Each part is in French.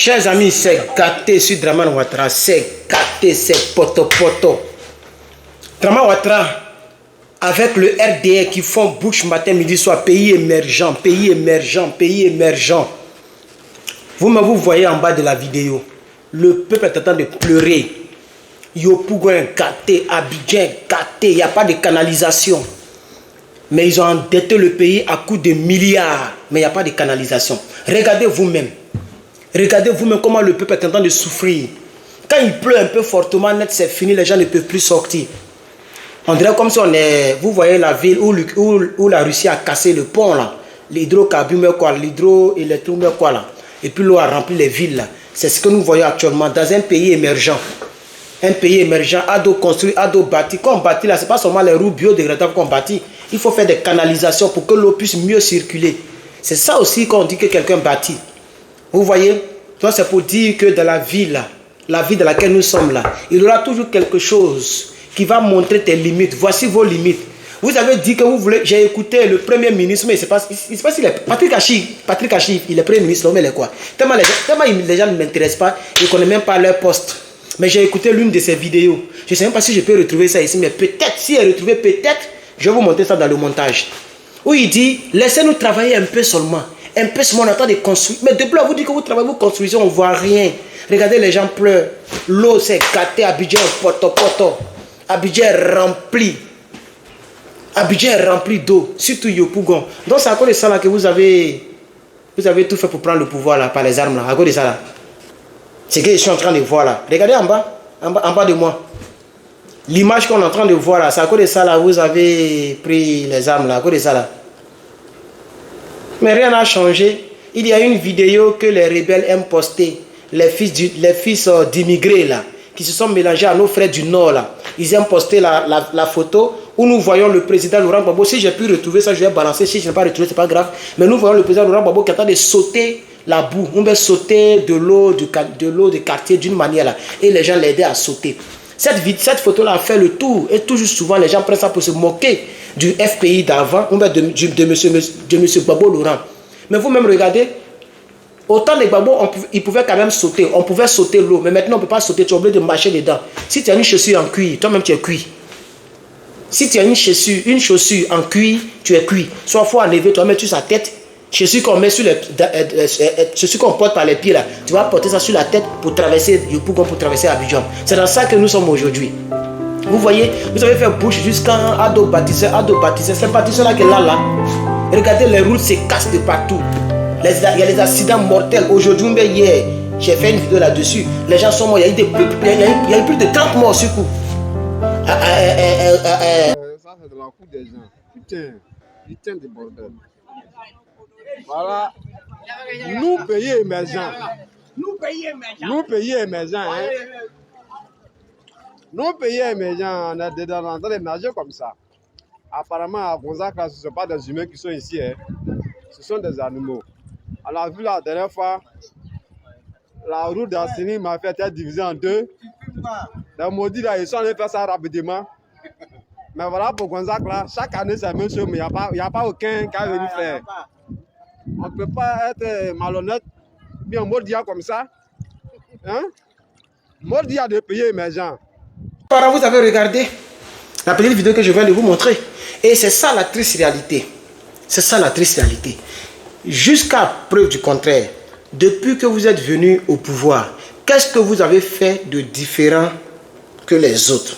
Chers amis, c'est gâté sur Dramane Ouattara. C'est gâté, c'est poto. Dramane Ouattara, avec le RDR qui font bouche matin, midi, soir, pays émergent. Vous-même, vous voyez en bas de la vidéo, le peuple est en train de pleurer. Yopougon gâté, Abidjan gâté, il n'y a pas de canalisation. Mais ils ont endetté le pays à coût de milliards. Mais il n'y a pas de canalisation. Regardez vous-même comment le peuple est en train de souffrir. Quand il pleut un peu fortement, net c'est fini, les gens ne peuvent plus sortir. On dirait comme si on est... Vous voyez la ville où la Russie a cassé le pont là. L'hydrocarbure, quoi, l'hydroélectro, quoi là. Et puis l'eau a rempli les villes là. C'est ce que nous voyons actuellement dans un pays émergent. Un pays émergent, à dos construit, à dos bâti. Quand on bâtit là, ce n'est pas seulement les roues biodégradables qu'on bâtit. Il faut faire des canalisations pour que l'eau puisse mieux circuler. C'est ça aussi qu'on dit que quelqu'un bâtit. Vous voyez? Donc c'est pour dire que dans la ville dans laquelle nous sommes là, il y aura toujours quelque chose qui va montrer tes limites. Voici vos limites. Vous avez dit que vous voulez... J'ai écouté le premier ministre, mais il ne sait pas s'il est... Patrick Achille, il est premier ministre, mais il est quoi? Tellement les gens ne m'intéressent pas, ils ne connaissent même pas leur poste. Mais j'ai écouté l'une de ses vidéos. Je ne sais même pas si je peux retrouver ça ici, mais peut-être, si elle est retrouvée, peut-être, je vais vous montrer ça dans le montage. Où il dit, laissez-nous travailler un peu seulement. Un peu seulement, on attend de construire. Mais depuis là, vous dites que vous travaillez, vous construisez, on ne voit rien. Regardez, les gens pleurent. L'eau s'est gâtée, Abidjan poto. Abidjan est rempli. Abidjan est rempli d'eau, surtout Yopougon. Donc c'est à cause de ça là que vous avez tout fait pour prendre le pouvoir là, par les armes là, à cause de ça là. C'est ce que je suis en train de voir là. Regardez en bas de moi. L'image qu'on est en train de voir là, c'est à cause de ça là, vous avez pris les armes là, à cause de ça là. Mais rien n'a changé. Il y a une vidéo que les rebelles aiment poster, les fils d'immigrés là, qui se sont mélangés à nos frères du Nord là. Ils aiment poster la photo où nous voyons le président Laurent Gbagbo. Si j'ai pu retrouver ça, je vais balancer. Si je n'ai pas retrouvé, c'est pas grave. Mais nous voyons le président Laurent Gbagbo qui est en train de sauter la boue. On va sauter de l'eau de quartier d'une manière là. Et les gens l'aidaient à sauter. Cette photo-là a fait le tour. Et toujours souvent, les gens prennent ça pour se moquer du FPI d'avant, de monsieur Gbagbo Laurent. Mais vous-même, regardez. Autant de Gbagbo, ils pouvaient quand même sauter. On pouvait sauter l'eau. Mais maintenant, on ne peut pas sauter. Tu es obligé de marcher dedans. Si tu as une chaussure en cuir, toi-même, tu es cuit. Si tu as une chaussure en cuir, tu es cuit. Soit il faut enlever, toi-même, sur sa tête. Chaussure qu'on met sur chaussure qu'on porte par les pieds là. Tu vas porter ça sur la tête pour traverser Yopougon, pour traverser Abidjan. C'est dans ça que nous sommes aujourd'hui. Vous voyez, vous avez fait bouche jusqu'à Ado bâtisseur. C'est bâtisseur là qui est là. Regardez, les routes se cassent de partout. Il y a les accidents mortels. Aujourd'hui, mais hier, j'ai fait une vidéo là-dessus. Les gens sont morts. Il y a eu plus de 30 morts sur coup. Ça, c'est de la faute des gens. Putain de bordel. Voilà. Nous, pays émergents. Nous, pays émergents. Nos pays émergents, on est dedans dans les nager comme ça. Apparemment, à Gonzague, ce ne sont pas des humains qui sont ici. Ce sont des animaux. On a vu la dernière fois, la route d'Assini m'a fait être divisée en deux. Les maudits là, ils sont allés faire ça rapidement. Mais voilà, pour Gonzague là, chaque année c'est la même chose, mais il n'y a pas aucun qui a venu faire. On ne peut pas être malhonnête, bien maudit comme ça. Hein? Maudit à des pays émergents. Voilà, vous avez regardé la petite vidéo que je viens de vous montrer. Et c'est ça la triste réalité. C'est ça la triste réalité. Jusqu'à preuve du contraire, depuis que vous êtes venu au pouvoir, qu'est-ce que vous avez fait de différent que les autres?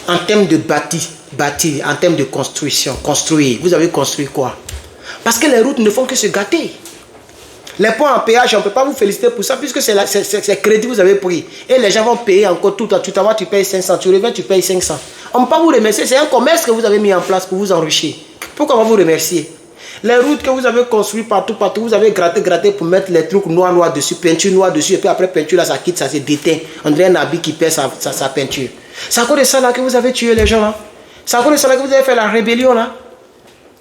En termes de bâtir, en termes de construire, vous avez construit quoi? Parce que les routes ne font que se gâter. Les points en péage, on ne peut pas vous féliciter pour ça, puisque c'est crédit que vous avez pris. Et les gens vont payer encore tout. Tu t'envoies, tu payes 500, tu reviens, tu payes 500. On ne peut pas vous remercier, c'est un commerce que vous avez mis en place pour vous enrichir. Pourquoi on va vous remercier? Les routes que vous avez construites partout, vous avez gratté pour mettre les trucs noirs dessus, peinture noire dessus, et puis après peinture, là, ça quitte, ça se déteint. On dirait un habit qui perd sa peinture. C'est à cause de ça là que vous avez tué les gens là. C'est à cause de ça là que vous avez fait la rébellion là.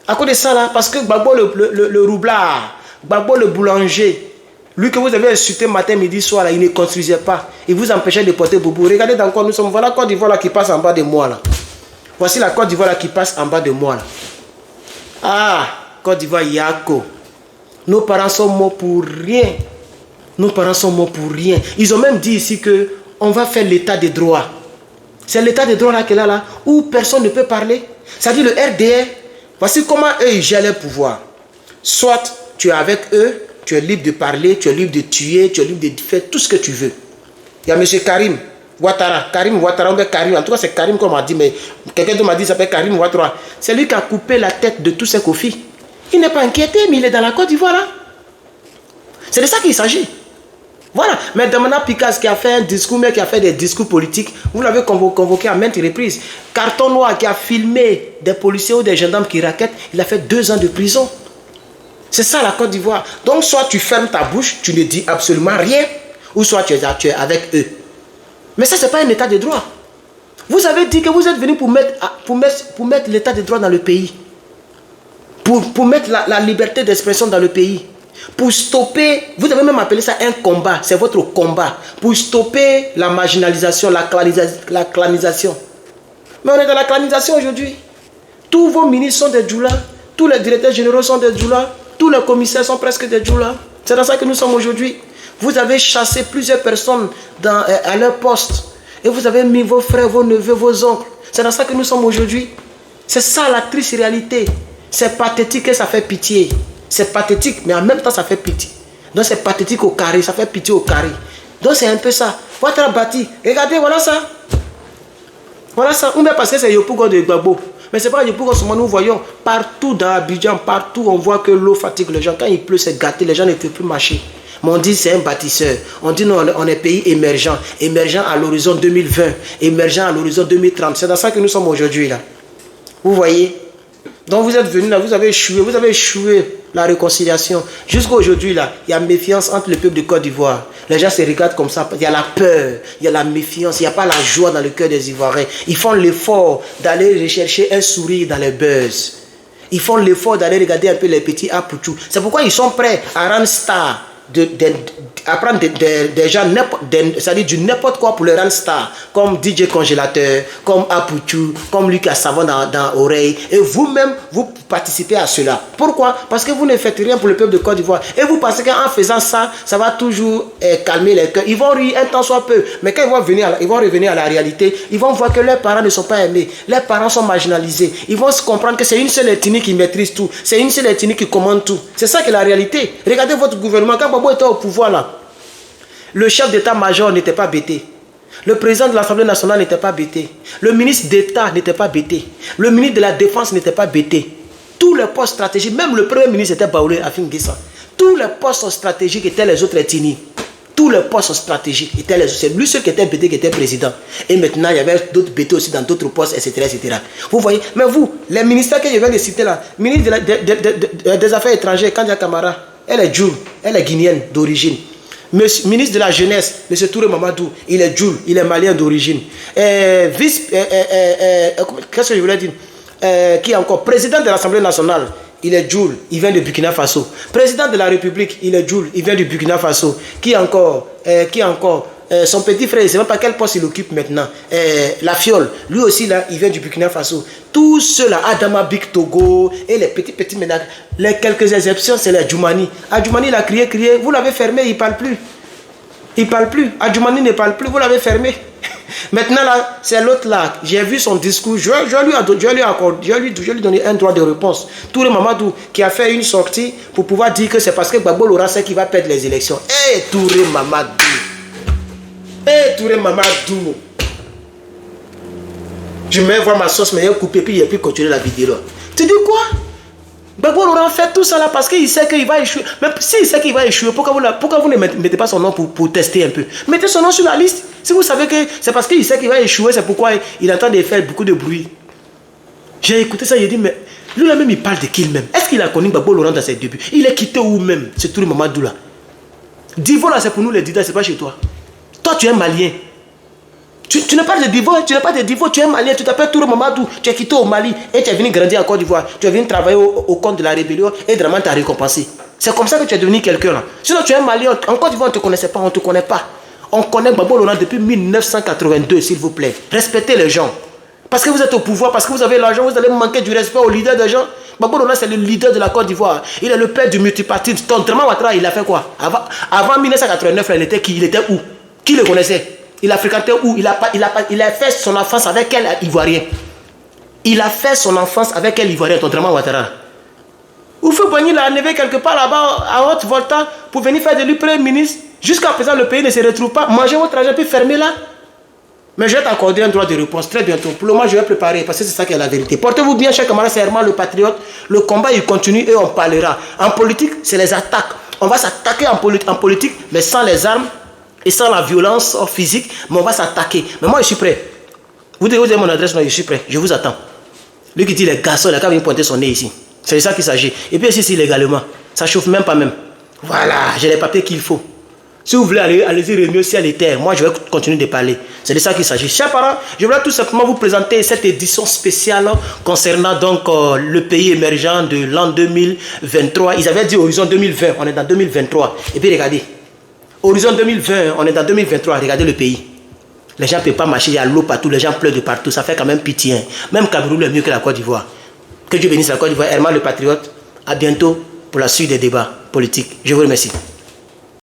À cause de ça là, parce que Gbagbo le roublard, Gbagbo le boulanger, lui que vous avez insulté matin, midi, soir là, il ne construisait pas. Il vous empêchait de porter boubou. Regardez dans quoi nous sommes. Voilà la Côte d'Ivoire là qui passe en bas de moi là. Voici la Côte d'Ivoire là qui passe en bas de moi là. Ah, Côte d'Ivoire Yako. Nos parents sont morts pour rien. Nos parents sont morts pour rien. Ils ont même dit ici qu'on va faire l'état des droits. C'est l'état des droits là qu'elle a là, où personne ne peut parler. C'est-à-dire le RDR, voici comment eux ils gèrent leur pouvoir. Soit tu es avec eux, tu es libre de parler, tu es libre de tuer, tu es libre de faire tout ce que tu veux. Il y a M. Karim Ouattara, en tout cas c'est Karim qu'on m'a dit, mais quelqu'un m'a dit qu'il s'appelle Karim Ouattara. C'est lui qui a coupé la tête de tous ces Kofi. Il n'est pas inquiété, mais il est dans la Côte d'Ivoire là. C'est de ça qu'il s'agit. Voilà. Mais Damana Picasse qui a fait un discours, mais qui a fait des discours politiques, vous l'avez convoqué à maintes reprises. Carton Noir qui a filmé des policiers ou des gendarmes qui raquettent, il a fait 2 ans de prison. C'est ça la Côte d'Ivoire. Donc soit tu fermes ta bouche, tu ne dis absolument rien, ou soit tu es avec eux. Mais ça, ce n'est pas un état de droit. Vous avez dit que vous êtes venu pour mettre l'état de droit dans le pays. Pour mettre la liberté d'expression dans le pays. Pour stopper, vous avez même appelé ça un combat, c'est votre combat. Pour stopper la marginalisation, la clanisation. Mais on est dans la clanisation aujourd'hui. Tous vos ministres sont des djoulas, tous les directeurs généraux sont des djoulas, tous les commissaires sont presque des djoulas. C'est dans ça que nous sommes aujourd'hui. Vous avez chassé plusieurs personnes à leur poste. Et vous avez mis vos frères, vos neveux, vos oncles. C'est dans ça que nous sommes aujourd'hui. C'est ça la triste réalité. C'est pathétique et ça fait pitié. C'est pathétique, mais en même temps ça fait pitié. Donc c'est pathétique au carré, ça fait pitié au carré. Donc c'est un peu ça. Votre bâti, regardez, voilà ça. Voilà ça. Ou bien parce que c'est Yopougon de Gbagbo. Mais c'est pas Yopougon seulement, nous voyons partout dans Abidjan, partout on voit que l'eau fatigue les gens. Quand il pleut, c'est gâté, les gens ne peuvent plus marcher. Mais on dit c'est un bâtisseur. On dit non, on est pays émergent. Émergent à l'horizon 2020. Émergent à l'horizon 2030. C'est dans ça que nous sommes aujourd'hui là. Vous voyez? Donc vous êtes venus là, vous avez échoué la réconciliation. Jusqu'à aujourd'hui là, il y a méfiance entre le peuple de Côte d'Ivoire. Les gens se regardent comme ça, il y a la peur, il y a la méfiance, il n'y a pas la joie dans le cœur des Ivoiriens. Ils font l'effort d'aller rechercher un sourire dans les buzz. Ils font l'effort d'aller regarder un peu les petits apouchous. C'est pourquoi ils sont prêts à rendre star, à prendre des gens, c'est-à-dire du n'importe quoi pour les rendre stars, comme DJ Congélateur, comme Apouchou, comme lui qui a savon dans l'oreille. Et vous-même, vous participez à cela. Pourquoi? Parce que vous ne faites rien pour le peuple de Côte d'Ivoire. Et vous pensez qu'en faisant ça, ça va toujours calmer les cœurs. Ils vont rire un temps soit peu. Mais quand ils vont revenir à la réalité, ils vont voir que leurs parents ne sont pas aimés. Leurs parents sont marginalisés. Ils vont se comprendre que c'est une seule ethnie qui maîtrise tout. C'est une seule ethnie qui commande tout. C'est ça qui est la réalité. Regardez votre gouvernement. Quand Gbagbo était au pouvoir là, le chef d'état-major n'était pas bêté. Le président de l'Assemblée nationale n'était pas bêté. Le ministre d'État n'était pas bêté. Le ministre de la Défense n'était pas bêté. Tous les postes stratégiques, même le premier ministre était Baoulé Afin-Guessa. Tous les postes stratégiques étaient les autres ethnies. Tous les postes stratégiques étaient les autres. C'est lui seul qui était bêté, qui était président. Et maintenant, il y avait d'autres bêtés aussi dans d'autres postes, etc., etc. Vous voyez? Mais vous, les ministères que je viens de citer là, ministre des Affaires étrangères, Kandia Kamara, elle est Djoul, elle est guinéenne d'origine. Ministre de la jeunesse, M. Touré Mamadou, il est Djoul, il est malien d'origine. Qu'est-ce que je voulais dire? Qui est encore président de l'Assemblée nationale, il est Djoul, il vient de Burkina Faso. Président de la République, il est Djoul, il vient du Burkina Faso. Qui encore? Son petit frère, je ne sais même pas quel poste il occupe maintenant. La Fiole, lui aussi là, il vient du Burkina Faso. Tous ceux-là, Adama Bik Togo et les petits ménages, les quelques exceptions, c'est les Djoumani. Adjoumani, il a crié, vous l'avez fermé, il ne parle plus. Il ne parle plus. Adjoumani ne parle plus, vous l'avez fermé. Maintenant là, c'est l'autre là. J'ai vu son discours. Je vais lui donner un droit de réponse. Touré Mamadou qui a fait une sortie pour pouvoir dire que c'est parce que Gbagbo Laurent sait qu'il va perdre les élections. Touré Mamadou. Touré Mamadou. Je vais voir ma sauce, mais il a coupé, puis il a pu continuer la vidéo. Tu dis quoi? Gbagbo Laurent fait tout ça là parce qu'il sait qu'il va échouer. Mais s'il sait qu'il va échouer, pourquoi vous ne mettez pas son nom pour tester un peu? Mettez son nom sur la liste. Si vous savez que c'est parce qu'il sait qu'il va échouer, c'est pourquoi il est en train de faire beaucoup de bruit. J'ai écouté ça, j'ai dit, mais lui là même il parle de qui même? Est-ce qu'il a connu Gbagbo Laurent dans ses débuts? Il est quitté où même? C'est tout le Mamadou là. Divo là c'est pour nous les Dida, c'est pas chez toi. Toi tu es malien. Tu n'as pas de Divo, tu es malien, tu t'appelles Touré Mamadou, tu es quitté au Mali et tu es venu grandir en Côte d'Ivoire. Tu es venu travailler au compte de la rébellion et Draman t'a récompensé. C'est comme ça que tu es devenu quelqu'un là. Sinon tu es malien, en Côte d'Ivoire on ne te connaissait pas, on ne te connaît pas. On connaît Gbagbo Laurent depuis 1982, s'il vous plaît. Respectez les gens. Parce que vous êtes au pouvoir, parce que vous avez l'argent, vous allez manquer du respect aux leaders des gens. Gbagbo Dona, c'est le leader de la Côte d'Ivoire. Il est le père du multipartisme. Draman Ouattara, il a fait quoi? Avant 1989, il était qui? Il était où? Qui le connaissait? Il a fréquenté où? Il a fait son enfance avec quel Ivoirien? Il a fait son enfance avec quel Ivoirien, Draman Ouattara? Oufou Boigny l'a enlevé quelque part là-bas, à Haute-Volta, pour venir faire de lui premier ministre. Jusqu'à présent, le pays ne se retrouve pas. Mangez votre argent, puis fermez là. Mais je vais t'accorder un droit de réponse très bientôt. Pour le moment, je vais préparer, parce que c'est ça qui est la vérité. Portez-vous bien, chers camarades, c'est Herman le patriote. Le combat, il continue et on parlera. En politique, c'est les attaques. On va s'attaquer en politique, mais sans les armes et sans la violence physique, mais on va s'attaquer. Mais moi, je suis prêt. Vous devez mon adresse, non, je suis prêt. Je vous attends. Lui qui dit les garçons, il a qu'à venir pointer son nez ici. C'est de ça qu'il s'agit. Et puis ici, légalement. Ça chauffe même pas même. Voilà, j'ai les papiers qu'il faut. Si vous voulez allez-y réunir si elle était, moi je vais continuer de parler. C'est de ça qu'il s'agit. Chers parents, je voulais tout simplement vous présenter cette édition spéciale concernant donc le pays émergent de l'an 2023. Ils avaient dit horizon 2020, on est dans 2023. Et puis regardez, horizon 2020, on est dans 2023, regardez le pays. Les gens ne peuvent pas marcher, il y a l'eau partout, les gens pleurent de partout, ça fait quand même pitié. Même Cameroun est mieux que la Côte d'Ivoire. Que Dieu bénisse la Côte d'Ivoire. Herman le patriote, à bientôt pour la suite des débats politiques. Je vous remercie.